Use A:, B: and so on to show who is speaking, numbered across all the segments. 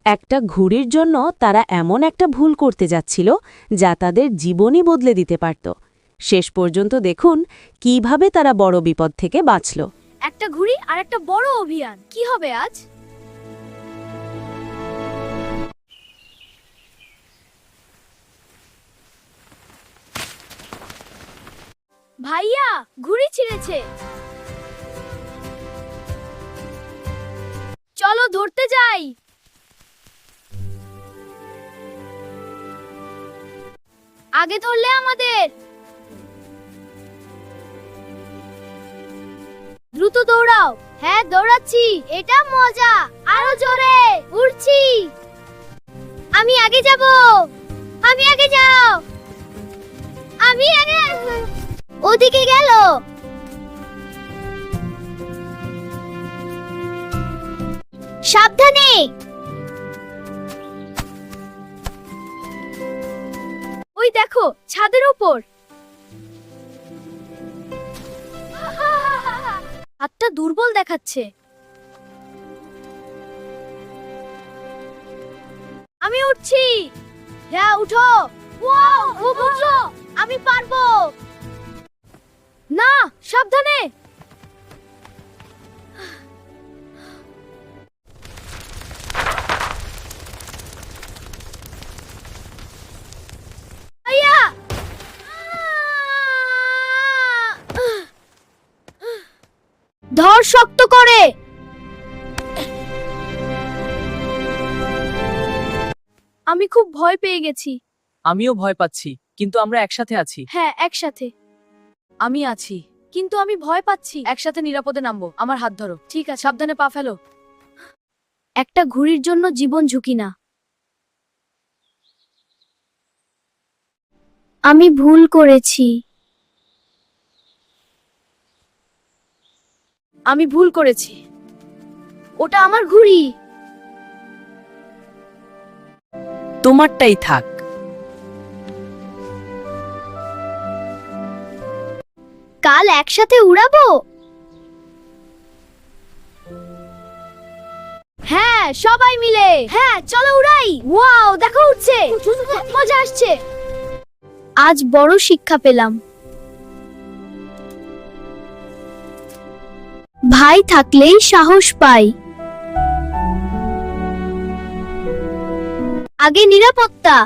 A: একটা ঘুড়ির জন্য তারা এমন একটা ভুল করতে যাচ্ছিল যা তাদের জীবনই বদলে দিতে পারত। শেষ পর্যন্ত দেখুন কিভাবে তারা বড় বিপদ থেকে বাঁচল।
B: একটা ঘুড়ি আর একটা বড় অভিযান, কি হবে আজ? ভাইয়া, ঘুড়ি ছিঁড়েছে। চলো ধরতে যাই। আগে ধরলে আমাদের। দ্রুত দৌড়াও। হ্যাঁ, দৌড়াচ্ছি। এটা মজা। আরো জোরে উড়ছি। আমি আগে যাব। আমি আগে যাও। আমি আগে। ওদিকে গেল। সাবধানে। ওই দেখো, ছাদের উপর। হাতটা দুর্বল দেখাচ্ছে। আমি উঠছি। হ্যাঁ, উঠো। ওয়াও, ও বুঝলো। আমি পারবো। না, সাবধানে। ভাইয়া, ধর শক্ত করে। আমি খুব ভয় পেয়ে গেছি।
C: আমিও ভয় পাচ্ছি, কিন্তু আমরা একসাথে আছি।
B: হ্যাঁ, একসাথে।
C: আমি আছি, কিন্তু আমি ভয় পাচ্ছি। একসাথে নিরাপদে নামবো। আমার হাত ধরো।
B: ঠিক আছে।
C: সাবধানে পা ফেলো।
B: একটা ঘুড়ির জন্য জীবন ঝুঁকি না। আমি ভুল করেছি।
C: আমি ভুল করেছি।
B: ওটা আমার ঘুড়ি।
C: তোমারটাই থাক।
B: কাল একসাথে উড়াবো। হ্যাঁ, সবাই মিলে। হ্যাঁ, চলো উড়াই। ওয়াও, দেখো উঠছে। মজা আসছে। আজ বড় শিক্ষা পেলাম। ভাই থাকলেই সাহস পাই। আগে নিরাপত্তা।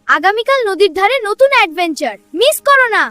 B: আগামীকাল নদীর ধারে নতুন অ্যাডভেঞ্চার। মিস করো না।